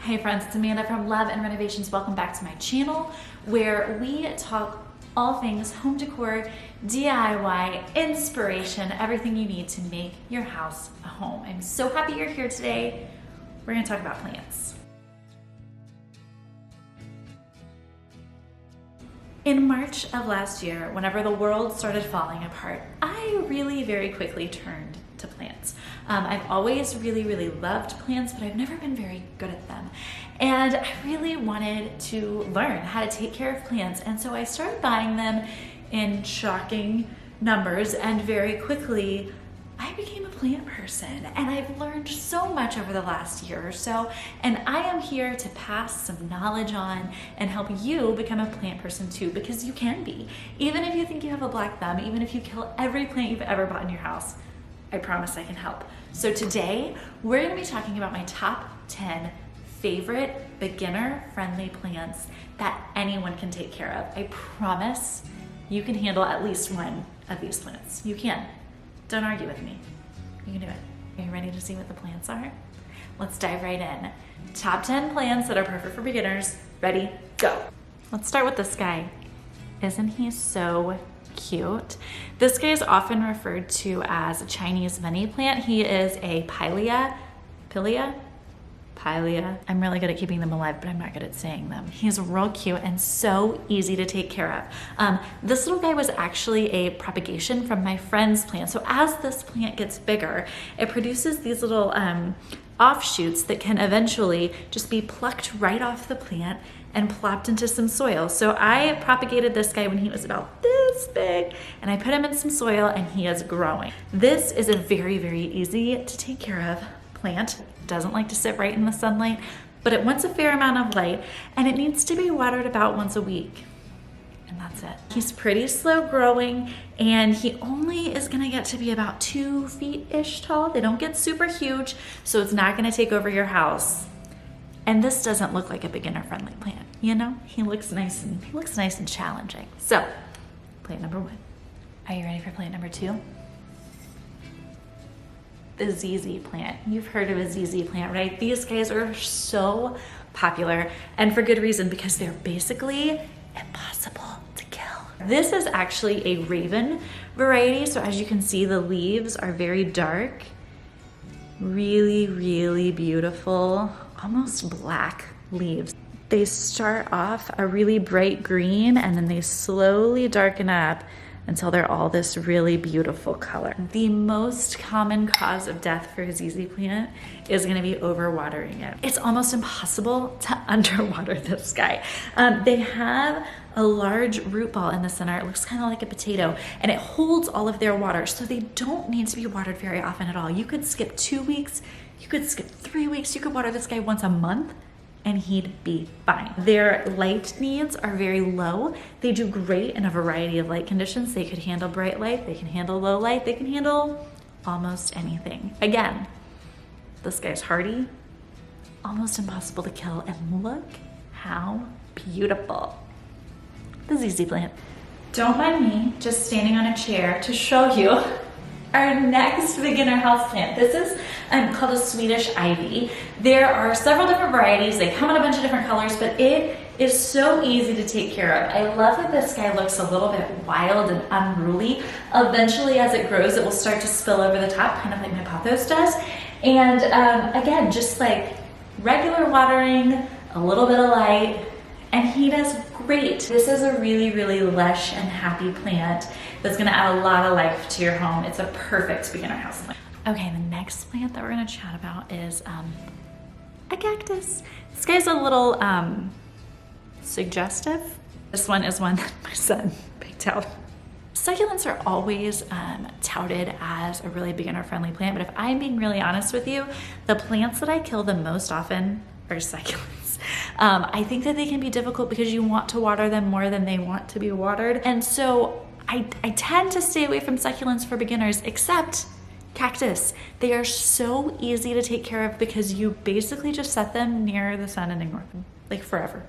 Hey friends, it's Amanda from Love and Renovations. Welcome back to my channel where we talk all things home decor, DIY, inspiration, everything you need to make your house a home. I'm so happy you're here today. We're gonna talk about plants. In March of last year, whenever the world started falling apart, I really very quickly turned to plants. I've always really loved plants, but I've never been very good at them. And I really wanted to learn how to take care of plants. And so I started buying them in shocking numbers, and very quickly I became a plant person, and I've learned so much over the last year or so, and I am here to pass some knowledge on and help you become a plant person too, because you can be. Even if you think you have a black thumb, even if you kill every plant you've ever bought in your house, I promise I can help. So today, we're gonna be talking about my top 10 favorite beginner-friendly plants that anyone can take care of. I promise you can handle at least one of these plants. You can. Don't argue with me. You can do it. Are you ready to see what the plants are? Let's dive right in. Top 10 plants that are perfect for beginners. Ready, go. Let's start with this guy. Isn't he so cute? This guy is often referred to as a Chinese money plant. He is a pilea. I'm really good at keeping them alive, but I'm not good at saying them. He's real cute and so easy to take care of. This little guy was actually a propagation from my friend's plant. So as this plant gets bigger, it produces these little offshoots that can eventually just be plucked right off the plant and plopped into some soil. So I propagated this guy when he was about this big, and I put him in some soil and he is growing. This is a very easy to take care of plant. Doesn't like to sit right in the sunlight, but it wants a fair amount of light, and it needs to be watered about once a week. And that's it. He's pretty slow growing, and he only is gonna get to be about 2 feet-ish tall. They don't get super huge, so it's not gonna take over your house. And this doesn't look like a beginner-friendly plant, you know? He looks nice and challenging. So, plant number 1. Are you ready for plant number 2? The ZZ plant. You've heard of a ZZ plant, right? These guys are so popular, and for good reason, because they're basically impossible to kill. This is actually a raven variety, so as you can see, the leaves are very dark, really beautiful, almost black leaves. They start off a really bright green, and then they slowly darken up until they're all this really beautiful color. The most common cause of death for a ZZ plant is gonna be overwatering it. It's almost impossible to underwater this guy. They have a large root ball in the center. It looks kind of like a potato, and it holds all of their water, so they don't need to be watered very often at all. You could skip 2 weeks, you could skip 3 weeks, you could water this guy once a month, and he'd be fine. Their light needs are very low. They do great in a variety of light conditions. They could handle bright light, they can handle low light, they can handle almost anything. Again, this guy's hardy, almost impossible to kill, and look how beautiful. The ZZ plant. Don't mind me just standing on a chair to show you our next beginner house plant. This is called a Swedish Ivy. There are several different varieties. They come in a bunch of different colors, but it is so easy to take care of. I love that this guy looks a little bit wild and unruly. Eventually, as it grows, it will start to spill over the top, kind of like my pothos does. And again, just like regular watering, a little bit of light, and he does great. This is a really lush and happy plant that's gonna add a lot of life to your home. It's a perfect beginner house plant. Okay, the next plant that we're gonna chat about is a cactus. This guy's a little suggestive. This one is one that my son picked out. Succulents are always touted as a really beginner-friendly plant, but if I'm being really honest with you, the plants that I kill the most often are succulents. I think that they can be difficult because you want to water them more than they want to be watered. And so I tend to stay away from succulents for beginners, except cactus. They are so easy to take care of because you basically just set them near the sun and ignore them, like forever.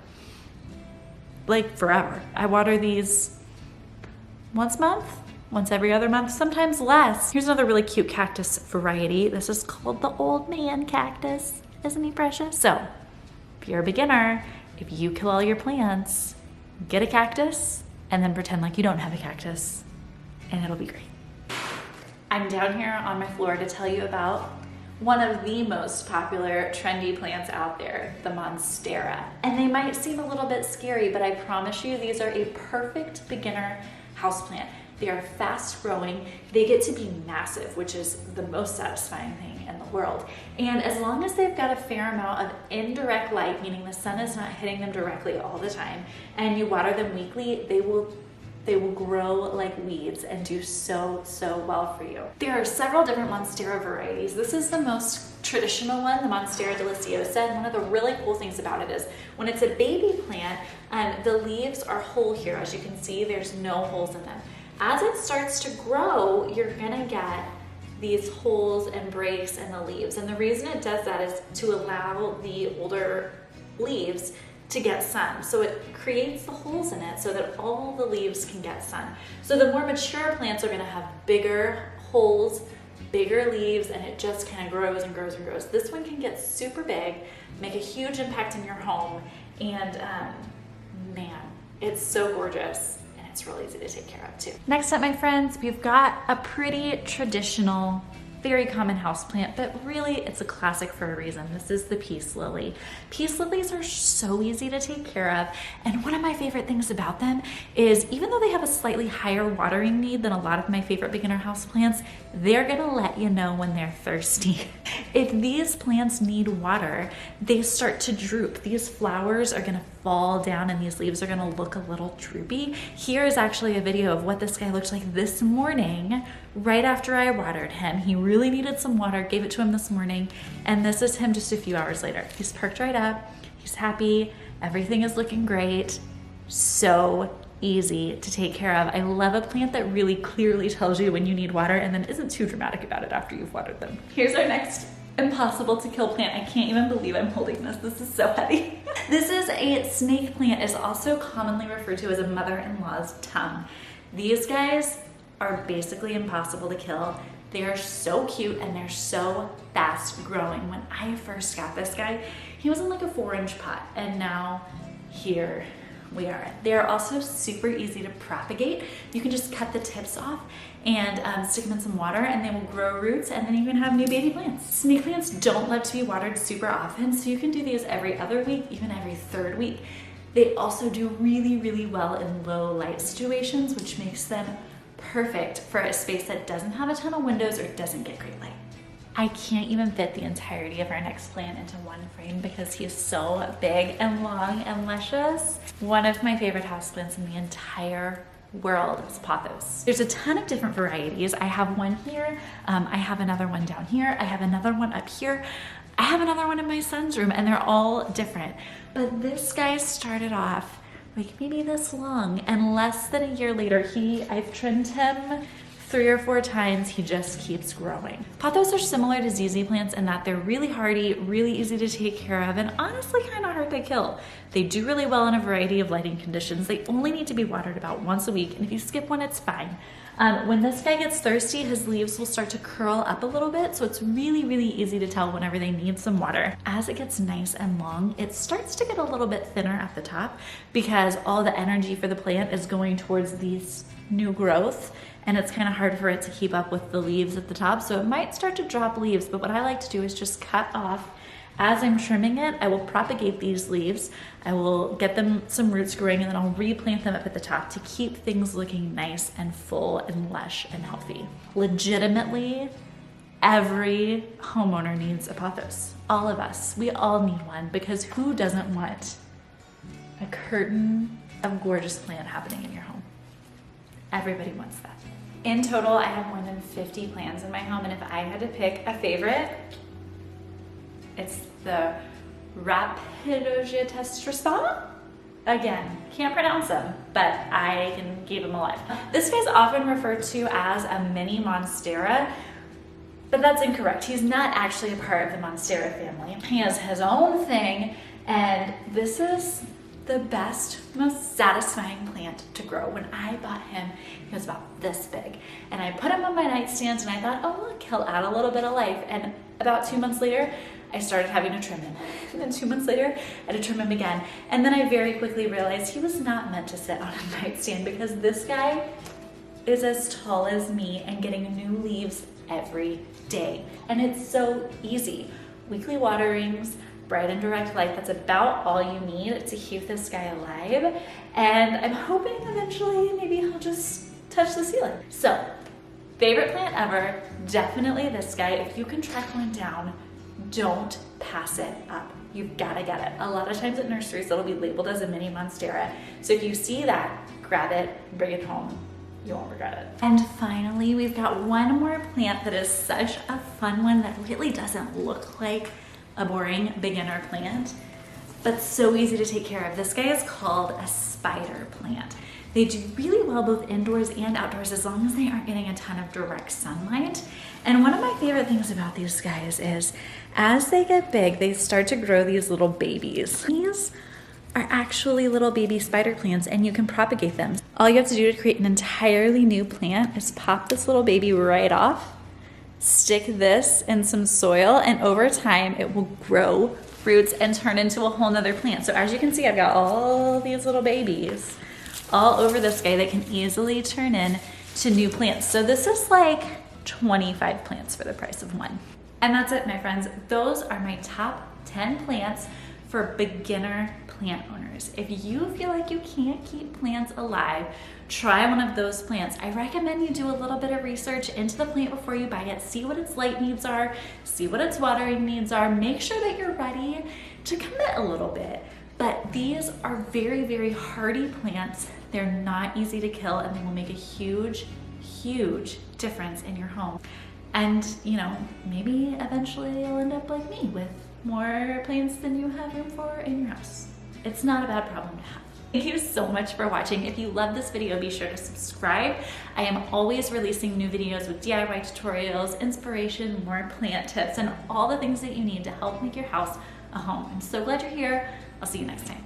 Like forever. I water these once a month, once every other month, sometimes less. Here's another really cute cactus variety. This is called the old man cactus. Isn't he precious? So you're a beginner, if you kill all your plants, get a cactus and then pretend like you don't have a cactus and it'll be great. I'm down here on my floor to tell you about one of the most popular trendy plants out there, the Monstera. And they might seem a little bit scary, but I promise you these are a perfect beginner houseplant. They are fast growing. They get to be massive, which is the most satisfying thing in the world. And as long as they've got a fair amount of indirect light, meaning the sun is not hitting them directly all the time, and you water them weekly, they will grow like weeds and do so well for you. There are several different Monstera varieties. This is the most traditional one, the Monstera Deliciosa, and one of the really cool things about it is when it's a baby plant, the leaves are whole here. As you can see, there's no holes in them. As it starts to grow, you're gonna get these holes and breaks in the leaves. And the reason it does that is to allow the older leaves to get sun. So it creates the holes in it so that all the leaves can get sun. So the more mature plants are gonna have bigger holes, bigger leaves, and it just kind of grows and grows and grows. This one can get super big, make a huge impact in your home, and man, it's so gorgeous. And it's really easy to take care of too. Next up, my friends, we've got a pretty traditional, very common houseplant, but really it's a classic for a reason. This is the peace lily. Peace lilies are so easy to take care of, and one of my favorite things about them is even though they have a slightly higher watering need than a lot of my favorite beginner houseplants, they're gonna let you know when they're thirsty. If these plants need water, they start to droop. These flowers are gonna fall down and these leaves are gonna look a little droopy. Here is actually a video of what this guy looked like this morning, right after I watered him. He really needed some water, gave it to him this morning, and this is him just a few hours later. He's perked right up, he's happy, everything is looking great. So easy to take care of. I love a plant that really clearly tells you when you need water and then isn't too dramatic about it after you've watered them. Here's our next impossible to kill plant. I can't even believe I'm holding this. This is so heavy. This is a snake plant. It's also commonly referred to as a mother-in-law's tongue. These guys are basically impossible to kill. They are so cute and they're so fast growing. When I first got this guy, he was in like a 4-inch pot, and now here we are. They're also super easy to propagate. You can just cut the tips off and stick them in some water and they will grow roots, and then you can have new baby plants. Snake plants don't love to be watered super often, so you can do these every other week, even every 3rd week. They also do really well in low light situations, which makes them perfect for a space that doesn't have a ton of windows or doesn't get great light. I can't even fit the entirety of our next plant into one frame because he is so big and long and luscious. One of my favorite houseplants in the entire world is pothos. There's a ton of different varieties. I have one here, I have another one down here, I have another one up here, I have another one in my son's room, and they're all different. But this guy started off like maybe this long, and less than a year later, I've trimmed him 3 or 4 times, he just keeps growing. Pothos are similar to ZZ plants in that they're really hardy, really easy to take care of, and honestly kind of hard to kill. They do really well in a variety of lighting conditions. They only need to be watered about once a week, and if you skip one, it's fine. When this guy gets thirsty, his leaves will start to curl up a little bit, so it's really easy to tell whenever they need some water. As it gets nice and long, it starts to get a little bit thinner at the top because all the energy for the plant is going towards these new growth, and it's kind of hard for it to keep up with the leaves at the top, so it might start to drop leaves. But what I like to do is just cut off. As I'm trimming it, I will propagate these leaves, I will get them some roots growing, and then I'll replant them up at the top to keep things looking nice and full and lush and healthy. Legitimately, every homeowner needs a pothos. All of us, we all need one, because who doesn't want a curtain of gorgeous plant happening in your home? Everybody wants that. In total, I have more than 50 plants in my home, and if I had to pick a favorite, it's the Rapidogia. Again, can't pronounce them, but I can keep them alive. This guy's often referred to as a mini Monstera, but that's incorrect. He's not actually a part of the Monstera family. He has his own thing, and this is the best, most satisfying plant to grow. When I bought him, he was about this big, and I put him on my nightstand and I thought, oh look, he'll add a little bit of life. And about 2 months later, I started having to trim him. And then 2 months later, I had to trim him again. And then I very quickly realized he was not meant to sit on a nightstand because this guy is as tall as me and getting new leaves every day. And it's so easy. Weekly waterings, bright and direct light, that's about all you need to keep this guy alive. And I'm hoping eventually maybe he'll just touch the ceiling. So, favorite plant ever, definitely this guy. If you can track one down, don't pass it up. You've gotta get it. A lot of times at nurseries, it'll be labeled as a mini Monstera. So if you see that, grab it, bring it home. You won't regret it. And finally, we've got one more plant that is such a fun one that really doesn't look like a boring beginner plant, but so easy to take care of. This guy is called a spider plant. They do really well both indoors and outdoors as long as they aren't getting a ton of direct sunlight. And one of my favorite things about these guys is as they get big, they start to grow these little babies. These are actually little baby spider plants and you can propagate them. All you have to do to create an entirely new plant is pop this little baby right off, stick this in some soil, and over time it will grow roots and turn into a whole nother plant. So as you can see, I've got all these little babies all over this guy that can easily turn in to new plants. So this is like 25 plants for the price of one. And that's it, my friends. Those are my top 10 plants for beginner plant owners. If you feel like you can't keep plants alive, try one of those plants. I recommend you do a little bit of research into the plant before you buy it. See what its light needs are, see what its watering needs are. Make sure that you're ready to commit a little bit. But these are very, very hardy plants. They're not easy to kill and they will make a huge, huge difference in your home. And you know, maybe eventually you'll end up like me with more plants than you have room for in your house. It's not a bad problem to have. Thank you so much for watching. If you love this video, be sure to subscribe. I am always releasing new videos with DIY tutorials, inspiration, more plant tips, and all the things that you need to help make your house a home. I'm so glad you're here. I'll see you next time.